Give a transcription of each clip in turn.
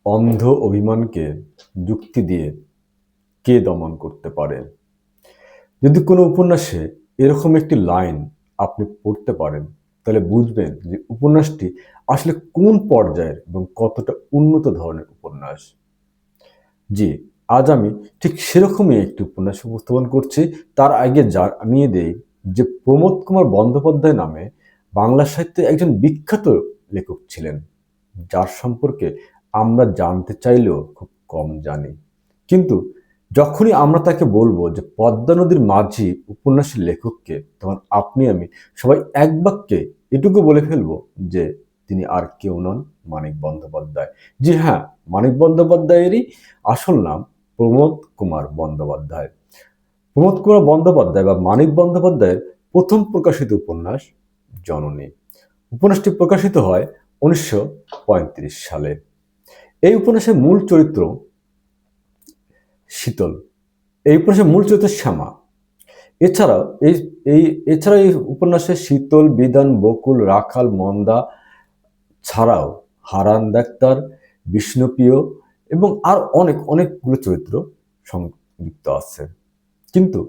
অন্ধ অভিমানকে যুক্তি দিয়ে কে দমন করতে পারে? যদি কোনো উপন্যাসে এরকম একটি লাইন আপনি পড়তে পারেন, তাহলে বুঝবেন যে উপন্যাসটি আসলে কোন পর্যায়ের এবং কতটা উন্নত ধরনের উপন্যাস। জি, আজ আমি ঠিক সেরকমই একটি উপন্যাস উপস্থাপন করছি। তার আগে জানিয়ে দেই যে প্রমোদ কুমার বন্দ্যোপাধ্যায় নামে বাংলা সাহিত্যে একজন বিখ্যাত লেখক ছিলেন, যার সম্পর্কে আমরা জানতে চাইলেও খুব কম জানি। কিন্তু যখনই আমরা তাকে বলবো যে পদ্মা নদীর মাঝি উপন্যাসের লেখককে, তখন আপনি আমি সবাই এক বাক্যে এটুকু বলে ফেলবো যে তিনি আর কেউ নন, মানিক বন্দ্যোপাধ্যায়। জি হ্যাঁ, মানিক বন্দ্যোপাধ্যায়েরই আসল নাম প্রমোদ কুমার বন্দ্যোপাধ্যায়। প্রমোদ কুমার বন্দ্যোপাধ্যায় বা মানিক বন্দ্যোপাধ্যায়ের প্রথম প্রকাশিত উপন্যাস জননী। উপন্যাসটি প্রকাশিত হয় 1935 সালে। এই উপন্যাসের মূল চরিত্র শীতল। এই উপন্যাসের মূল চরিত্র শ্যামা। এছাড়াও এই এই এছাড়াও এই উপন্যাসে শীতল, বিধান, বকুল, রাখাল, মন্দা ছাড়াও হারান ডাক্তার, বিষ্ণুপ্রিয় এবং আর অনেকগুলো চরিত্র সংযুক্ত আছে। কিন্তু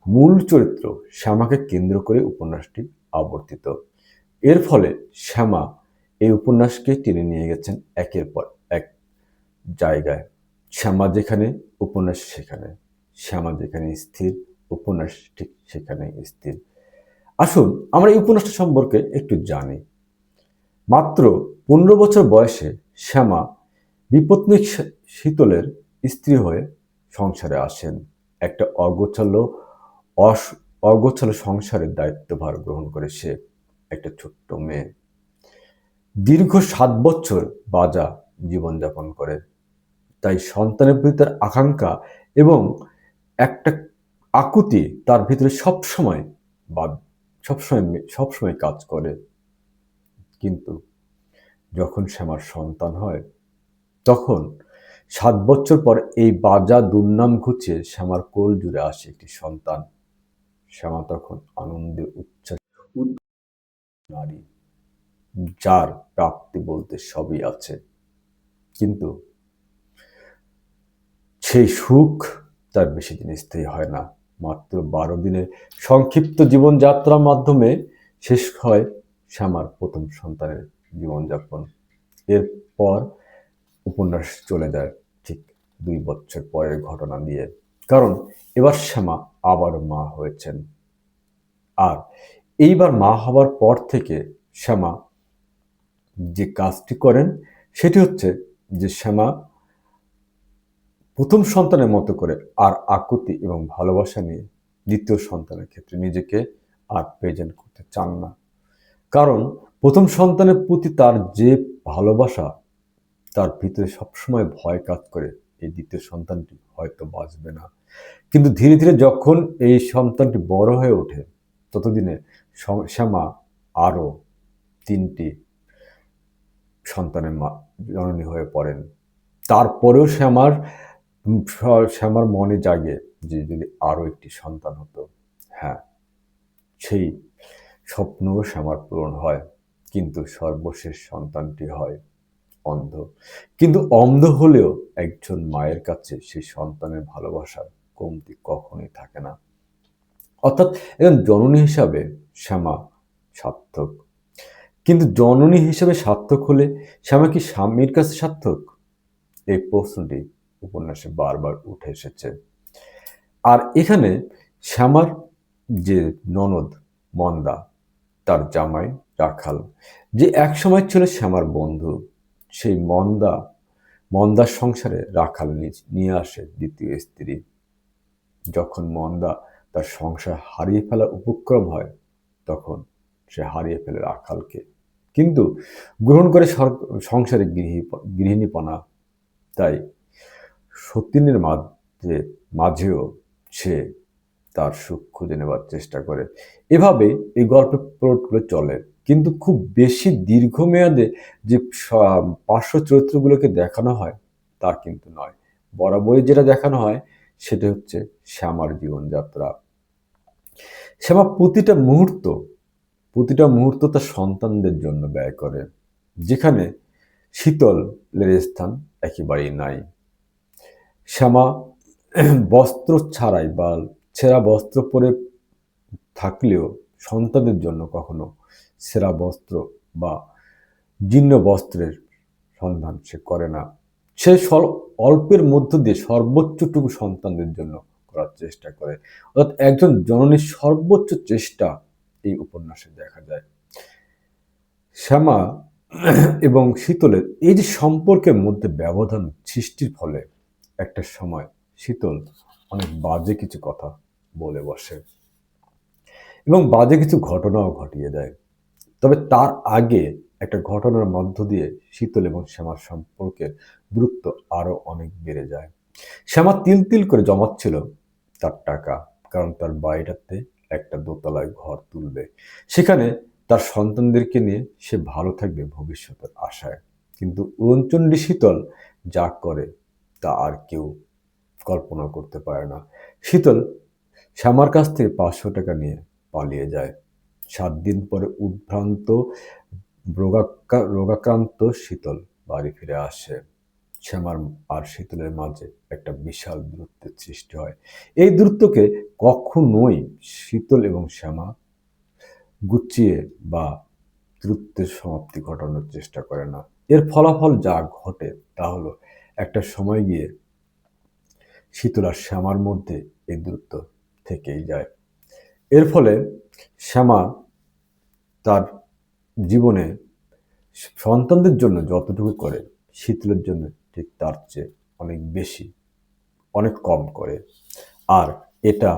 মূল চরিত্র শ্যামাকে কেন্দ্র করে উপন্যাসটি আবর্তিত। এর ফলে শ্যামা এই উপন্যাসকে টেনে নিয়ে গেছেন একের পর এক জায়গায়। শ্যামা যেখানে, উপন্যাস সেখানে। শ্যামা যেখানে স্থির, উপন্যাস ঠিক সেখানেই স্থির। আসুন আমরা এই উপন্যাসটা সম্পর্কে একটু জানি। মাত্র 15 বছর বয়সে শ্যামা বিপত্নিক শীতলের স্ত্রী হয়ে সংসারে আসেন। একটা অগোছালো সংসারের দায়িত্বভার গ্রহণ করে সে, একটা ছোট্ট মেয়ে। দীর্ঘ 7 বছর বাজা জীবনযাপন করে। তাই সন্তানের প্রতি তার আকাঙ্ক্ষা এবং একটা আকুতি তার ভিতরে সবসময় বা সবসময় কাজ করে। কিন্তু যখন শ্যামার সন্তান হয়, তখন 7 বছর পর এই বাজা দুর্নাম ঘুচিয়ে শ্যামার কোল জুড়ে আসে একটি সন্তান। শ্যামা তখন আনন্দে উচ্ছ্বাস নারী, যার প্রাপ্তি বলতে সবই আছে। কিন্তু সেই সুখ তার বেশি দিন স্থায়ী হয় না। মাত্র 12 দিনের সংক্ষিপ্ত জীবনযাত্রার মাধ্যমে শেষ হয় শ্যামার প্রথম সন্তানের জীবনযাপন। এরপর উপন্যাস চলে যায় ঠিক 2 বছর পরের ঘটনা দিয়ে। কারণ এবার শ্যামা আবার মা হয়েছেন। আর এইবার মা হবার পর থেকে শ্যামা যে কাজটি করেন সেটি হচ্ছে যে শ্যামা প্রথম সন্তানের মতো করে আর আকুতি এবং ভালোবাসা নিয়ে দ্বিতীয় সন্তানের ক্ষেত্রে নিজেকে আর প্রেজেন্ট করতে চান না। কারণ প্রথম সন্তানের প্রতি তার যে ভালোবাসা, তার ভিতরে সবসময় ভয় কাজ করে এই দ্বিতীয় সন্তানটি হয়তো বাঁচবে না। কিন্তু ধীরে ধীরে যখন এই সন্তানটি বড় হয়ে ওঠে, ততদিনে শ্যামা আরও 3টি সন্তানের মা জননী হয়ে পড়েন। তারপরেও শ্যামার মনে জাগে যে যদি আরো একটি সন্তান হতো। হ্যাঁ, সেই স্বপ্নও শ্যামার পূরণ হয়। কিন্তু সর্বশেষ সন্তানটি হয় অন্ধ। কিন্তু অন্ধ হলেও একজন মায়ের কাছে সেই সন্তানের ভালোবাসার কমতি কখনোই থাকে না। অর্থাৎ একজন জননী হিসাবে শ্যামা সার্থক। কিন্তু জননী হিসেবে সার্থক হলে শ্যামা কি স্বামীর কাছে সার্থক? এই প্রশ্নটি উপন্যাসে বারবার উঠে এসেছে। আর এখানে শ্যামার যে ননদ মন্দা, তার জামাই রাখাল, যে একসময় ছিল শ্যামার বন্ধু, সেই মন্দার সংসারে রাখাল নিয়ে আসে দ্বিতীয় স্ত্রী। যখন মন্দা তার সংসার হারিয়ে ফেলার উপক্রম হয়, তখন সে হারিয়ে ফেলে রাখালকে, কিন্তু গ্রহণ করে সংসারে গৃহিণীপনা। তাই সতীনের মাঝেও সে তার সুখ খুঁজে নেবার চেষ্টা করে। এভাবে এই গল্পের প্লটগুলো চলে। কিন্তু খুব বেশি দীর্ঘমেয়াদে যে পার্শ্ব চরিত্রগুলোকে দেখানো হয় তা কিন্তু নয়। বরাবরই যেটা দেখানো হয় সেটা হচ্ছে শ্যামার জীবনযাত্রা। শ্যামা প্রতিটা মুহূর্ত তার সন্তানদের জন্য ব্যয় করে। যেখানে শীতলের স্থান একেবারেই নাই। শ্যামা বস্ত্র ছাড়াই বা ছেঁড়া বস্ত্র পরে থাকলেও সন্তানদের জন্য কখনো ছেঁড়া বস্ত্র বা জীর্ণ বস্ত্রের সন্ধান সে করে না। সে অল্পের মধ্য দিয়ে সর্বোচ্চটুকু সন্তানদের জন্য করার চেষ্টা করে। অর্থাৎ একজন জননীর সর্বোচ্চ চেষ্টা এই উপন্যাসে দেখা যায়। শ্যামা এবং শীতলের এই যে সম্পর্কের মধ্যে ব্যবধান সৃষ্টির ফলে একটা সময় শীতল অনেক বাজে কিছু কথা বলে বসে এবং বাজে কিছু ঘটনাও ঘটিয়ে দেয়। তবে তার আগে একটা ঘটনার মধ্য দিয়ে শীতল এবং শ্যামার সম্পর্কের দূরত্ব আরো অনেক বেড়ে যায়। শ্যামা তিল তিল করে জমাচ্ছিল তার টাকা, কারণ তার বাড়িটাতে একটা দোতলায় ঘর তুলবে, সেখানে তার সন্তানদেরকে নিয়ে সে ভালো থাকবে ভবিষ্যতের আশায়। কিন্তু উড়নচণ্ডী শীতল যা করে তা আর কেউ কল্পনা করতে পারে না। শীতল শ্যামার কাছ থেকে 500 টাকা নিয়ে পালিয়ে যায়। 7 দিন পরে উদ্ভ্রান্ত রোগাক্রান্ত শীতল বাড়ি ফিরে আসে। শ্যামার আর শীতলের মাঝে একটা বিশাল দূরত্বের সৃষ্টি হয়। এই দূরত্বকে কখনোই শীতল এবং শ্যামা গুছিয়ে বা দূরত্বের সমাপ্তি ঘটানোর চেষ্টা করে না। এর ফলাফল যা ঘটে তা হলো একটা সময় গিয়ে শীতল আর শ্যামার মধ্যে এই দূরত্ব থেকেই যায়। এর ফলে শ্যামা তার জীবনে সন্তানদের জন্য যতটুকু করে শীতলের জন্য ঠিক তার চেয়ে অনেক বেশি, অনেক কম করে। আর এটা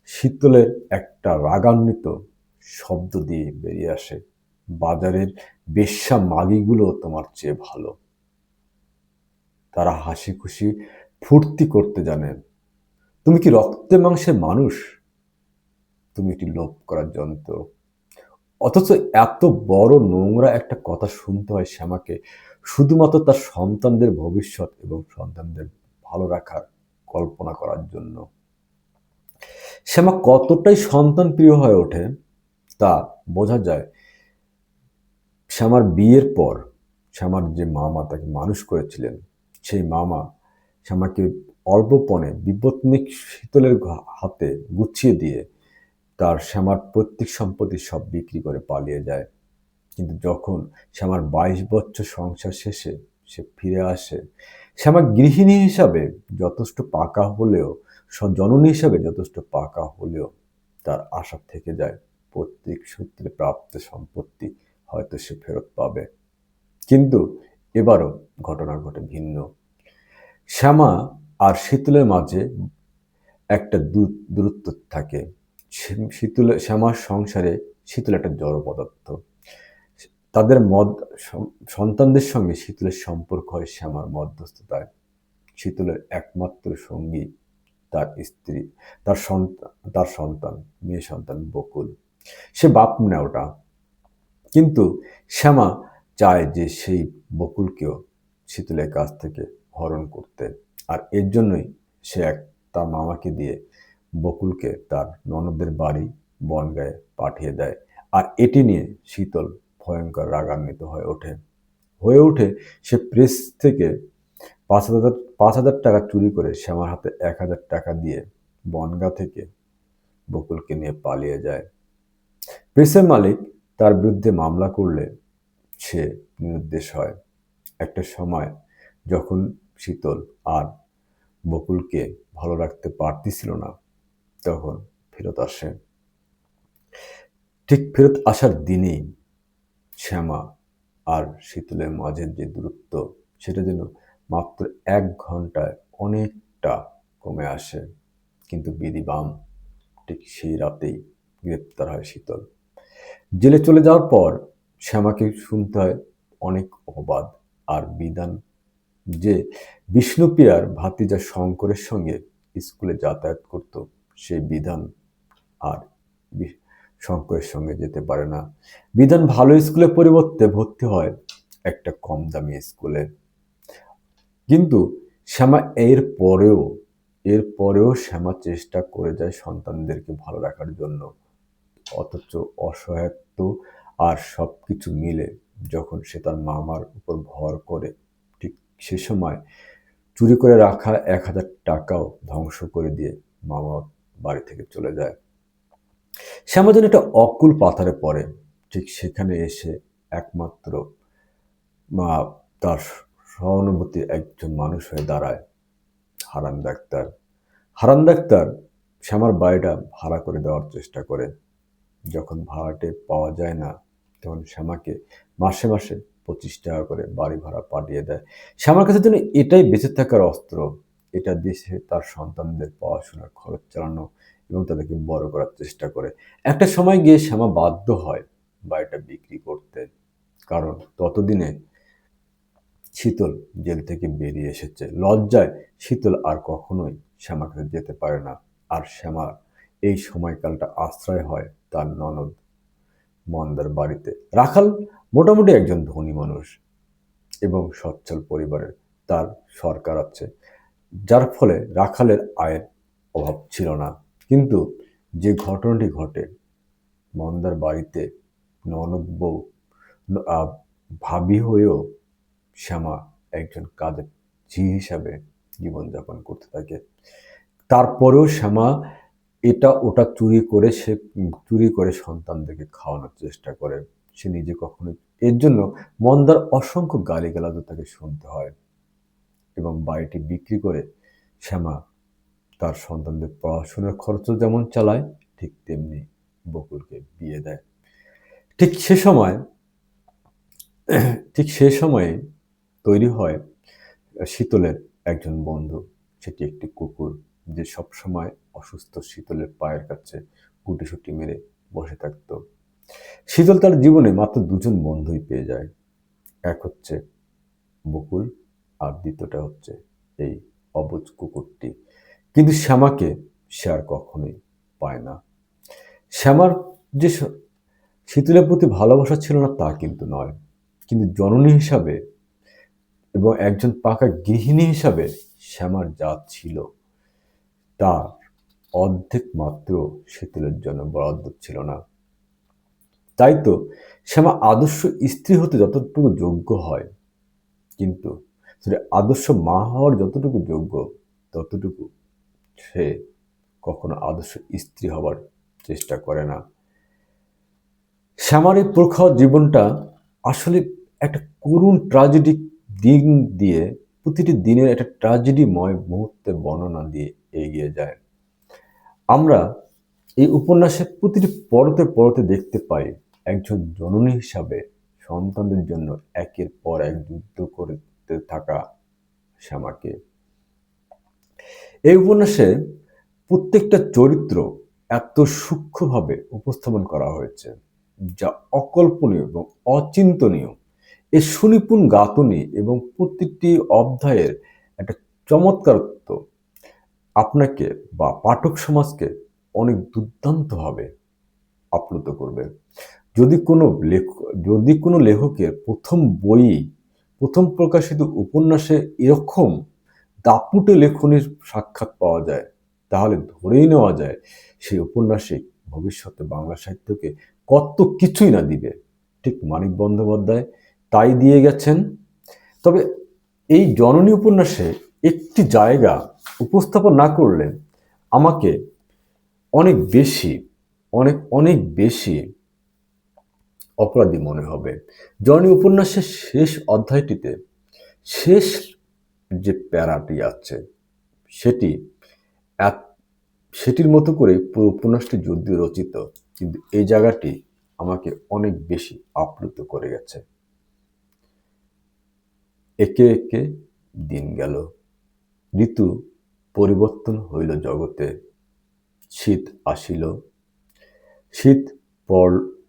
শীতলের একটা রাগান্বিত শব্দ দিয়ে বেরিয়ে আসে, বাজারের বেশ্যা মাগিগুলো তোমার চেয়ে ভালো। তারা হাসি খুশি ফুর্তি করতে জানে। তুমি কি রক্তে মাংসের মানুষ? তুমি একটি লোভ করার যন্ত্র। অথচ এত বড় নোংরা একটা কথা শুনতে হয় শ্যামাকে, শুধুমাত্র তার সন্তানদের ভবিষ্যৎ এবং সন্তানদের ভালো রাখার কল্পনা করার জন্য। শ্যামা কতটাই সন্তান প্রিয় হয়ে ওঠে তা বোঝা যায়। শ্যামার বিয়ের পর শ্যামার যে মামা তাকে মানুষ করেছিলেন, সেই মামা শ্যামাকে অল্পপণে বিপত্নিক শীতলের হাতে গুছিয়ে দিয়ে তার শ্যামার প্রত্যেক সম্পত্তি সব বিক্রি করে পালিয়ে যায়। কিন্তু যখন শ্যামার 22 বছর সংসার শেষে সে ফিরে আসে, শ্যামা গৃহিণী হিসাবে যথেষ্ট পাকা হলেও, জননী হিসাবে যথেষ্ট পাকা হলেও তার আশা থেকে যায় প্রত্যেক সূত্রে প্রাপ্ত সম্পত্তি হয়তো সে ফেরত পাবে। কিন্তু এবারও ঘটনা ঘটে ভিন্ন। শ্যামা আর শীতলের মাঝে একটা দূরত্ব থাকে। শ্যামার সংসারে শীতল একটা জড় পদার্থ। তাদের সন্তানদের সঙ্গে শীতলের সম্পর্ক হয় শ্যামার মধ্যস্থতায়। শীতলের একমাত্র সঙ্গী তার স্ত্রী, তার সন্তান, মেয়ে সন্তান বকুল। সে বাপ নেওটা, কিন্তু শ্যামা চায় যে সেই বকুলকেও শীতলের কাছ থেকে হরণ করতে। আর এর জন্যই সে তার মামাকে দিয়ে বকুলকে তার ননদের বাড়ি বনগাঁয়ে পাঠিয়ে দেয়। আর এটি নিয়ে শীতল ভয়ঙ্কর রাগান্বিত হয়ে ওঠে। সে প্রেস থেকে 5,000 টাকা চুরি করে শ্যামার হাতে 1,000 টাকা দিয়ে বনগাঁ থেকে বকুলকে নিয়ে পালিয়ে যায়। প্রেসের মালিক তার বিরুদ্ধে মামলা করলে সে নিরুদ্দেশ হয়। একটা সময় যখন শীতল আর বকুলকে ভালো রাখতে পারতেছিল না, তখন ফেরত আসে। ঠিক ফেরত আসার দিনেই শ্যামা আর শীতলের মাঝের যে দূরত্ব, সেটা যেন মাত্র 1 ঘন্টায় অনেকটা কমে আসে। কিন্তু বিধি বাম, ঠিক সেই রাতেই গ্রেপ্তার হয় শীতল। জেলে চলে যাওয়ার পর শ্যামাকে শুনতে হয় অনেক অপবাদ আর বিধান, যে বিষ্ণুপ্রিয়ার ভাতিজা শঙ্করের সঙ্গে স্কুলে যাতায়াত করত, সেই বিধান আর শঙ্করের সঙ্গে যেতে পারে না। বিধান ভালো স্কুলের পরিবর্তে ভর্তি হয় একটা কম দামি স্কুলে। কিন্তু শ্যামা এর পরেও শ্যামা চেষ্টা করে যায় সন্তানদেরকে ভালো রাখার জন্য। অথচ অসহায়ত্ব আর সবকিছু মিলে যখন সে তার মামার উপর ভর করে, ঠিক সে সময় চুরি করে রাখা 1,000 টাকাও ধ্বংস করে দিয়ে মামা বাড়ি থেকে চলে যায়। শ্যামা যেন একটা অকুল পাথারে পড়ে। ঠিক সেখানে এসে একমাত্র মা তার সহানুভূতি একজন মানুষ হয়ে দাঁড়ায়, হারান ডাক্তার। হারান ডাক্তার শ্যামার বাড়িটা ভাড়া করে দেওয়ার চেষ্টা করে। যখন ভাড়াটে পাওয়া যায় না, তখন শ্যামাকে মাসে মাসে 25 টাকা করে বাড়ি ভাড়া পাঠিয়ে দেয়। শ্যামার কাছে যেন এটাই বেঁচে থাকার অস্ত্র। এটা দিয়ে সে তার সন্তানদের পড়াশোনার খরচ চালানো এবং তাদেরকে বড় করার চেষ্টা করে। একটা সময় গিয়ে শ্যামা বাধ্য হয় বাড়িটা বিক্রি করতে, কারণ ততদিনে শীতল জেল থেকে বেরিয়ে এসেছে। লজ্জায় শীতল আর কখনোই শ্যামার কাছে যেতে পারে না। আর শ্যামা এই সময়কালটা আশ্রয় হয় তার ননদ মন্দার বাড়িতে। রাখাল মোটামুটি একজন ধনী মানুষ এবং সচ্ছল পরিবারের, তার সরকার আছে, যার ফলে রাখালের আয়ের অভাব ছিল না। কিন্তু যে ঘটনাটি ঘটে, মন্দার বাড়িতে ননদ বউ ভাবি হয়েও শ্যামা একজন কাজের ঝি হিসাবে জীবনযাপন করতে থাকে। তারপরেও শ্যামা এটা ওটা চুরি করে সন্তানদেরকে খাওয়ানোর চেষ্টা করে। সে নিজে কখনো, এর জন্য মন্দার অসংখ্য গালিগালাজও তাকে শুনতে হয় এবং বাড়িটি বিক্রি করে শ্যামা তার সন্তানদের পড়াশোনার খরচও যেমন চালায়, ঠিক তেমনি বকুলকে বিয়ে দেয়। ঠিক সে সময়ে তৈরি হয় শীতলের একজন বন্ধু। সেটি একটি কুকুর, যে সবসময় অসুস্থ শীতলের পায়ের কাছে গুটিসুটি মেরে বসে থাকত। শীতল তার জীবনে মাত্র দুজন বন্ধুই পেয়ে যায়। এক হচ্ছে বকুল, আর দ্বিতীয়টা হচ্ছে এই অবুঝ কুকুরটি। কিন্তু শ্যামাকে সে আর কখনোই পায় না। শ্যামার যে শীতলের প্রতি ভালোবাসা ছিল না তা কিন্তু নয়, কিন্তু জননী হিসাবে এবং একজন পাকা গৃহিণী হিসাবে শ্যামার যা ছিল তার অর্ধেক মাত্র শীতলের জন্য বরাদ্দ ছিল না। তাই তো শ্যামা আদর্শ স্ত্রী হতে যতটুকু যোগ্য হয়, কিন্তু সেটা আদর্শ মা হওয়ার যতটুকু যোগ্য, ততটুকু সে কখনো আদর্শ স্ত্রী হবার চেষ্টা করে না। শ্যামার এই প্রখর জীবনটা আসলে একটা করুণ ট্র্যাজেডিক দিন দিয়ে, প্রতিটি দিনের একটা ট্র্যাজেডিময় মুহূর্তে বর্ণনা দিয়ে এগিয়ে যায়। আমরা এই উপন্যাসে প্রতিটি পরতে পরতে দেখতে পাই একজন জননী হিসাবে সন্তানদের জন্য একের পর এক যুদ্ধ করতে থাকা শ্যামাকে। এই উপন্যাসে প্রত্যেকটা চরিত্র এত সূক্ষ্মভাবে উপস্থাপন করা হয়েছে যা অকল্পনীয় এবং অচিন্তনীয়। এর সুনিপুণ গাঁথুনি এবং প্রতিটি অধ্যায়ের একটা চমৎকারত্ব আপনাকে বা পাঠক সমাজকে অনেক দুর্দান্তভাবে আপ্লুত করবে। যদি কোনো লেখকের প্রথম বই, প্রথম প্রকাশিত উপন্যাসে এরকম দাপুটে লেখনীর সাক্ষাৎ পাওয়া যায়, তাহলে ধরেই নেওয়া যায় সেই উপন্যাসিক ভবিষ্যতে বাংলা সাহিত্যকে কত কিছুই না দিবে। ঠিক মানিক বন্দ্যোপাধ্যায় তাই দিয়ে গেছেন। তবে এই জননী উপন্যাসে একটি জায়গা উপস্থাপন না করলে আমাকে অনেক বেশি অপরাধী মনে হবে। জননী উপন্যাসের শেষ অধ্যায়টিতে শেষ যে প্যারাটি আছে সেটি সেটির মতো করে পুরো উপন্যাসটি যদিও রচিত, কিন্তু এই জায়গাটি আমাকে অনেক বেশি আপ্লুত করে গেছে। একে একে দিন গেল, ঋতু পরিবর্তন হইল জগতে, শীত আসিল,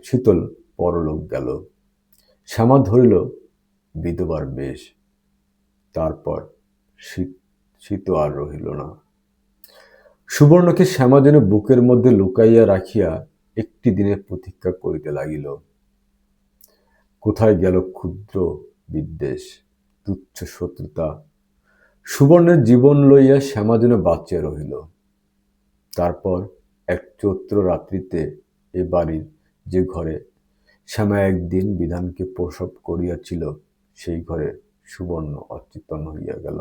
শীতল পরলোক গেল, শ্যামা ধরিল বিধবার বেশ, তারপর শীত আর রহিল না। সুবর্ণকে শ্যামা যেন বুকের মধ্যে লুকাইয়া রাখিয়া একটি দিনের প্রতীক্ষা করিতে লাগিল। কোথায় গেল ক্ষুদ্র বিদ্বেষ, তুচ্ছ শত্রুতা? সুবর্ণের জীবন লইয়া শ্যামা যেন বাঁচিয়া রহিল। তারপর এক চৈত্র রাত্রিতে এ বাড়ির যে ঘরে শ্যামা একদিন বিধানকে প্রসব করিয়াছিল, সেই ঘরে সুবর্ণ অচেতন হইয়া গেল।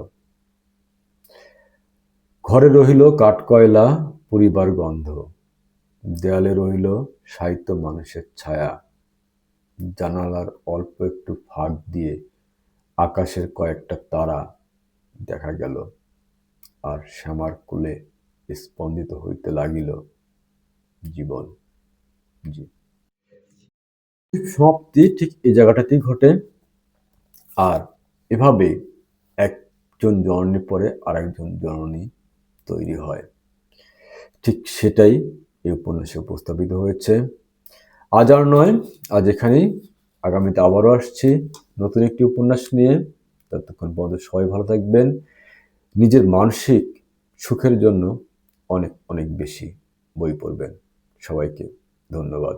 ঘরে রহিল কাঠকয়লা পুড়িবার গন্ধ, দেয়ালে রহিল সাহিত্য মানুষের ছায়া, জানালার অল্প একটু ফাঁক দিয়ে আকাশের কয়েকটা তারা দেখা গেল, আর শ্যামার কোলে স্পন্দিত হইতে লাগিল জীবন। জি, সমাপ্তি ঠিক এই জায়গাটাতেই ঘটে। আর এভাবে একজন জননীর পরে আরেকজন জননী তৈরি হয়, ঠিক সেটাই এই উপন্যাসে উপস্থাপিত হয়েছে। আজ আর নয়, আজ এখানেই। আগামীতে আবারও আসছি নতুন একটি উপন্যাস নিয়ে। ততক্ষণ পর্যন্ত সবাই ভালো থাকবেন। নিজের মানসিক সুখের জন্য অনেক অনেক বেশি বই পড়বেন। সবাইকে ধন্যবাদ।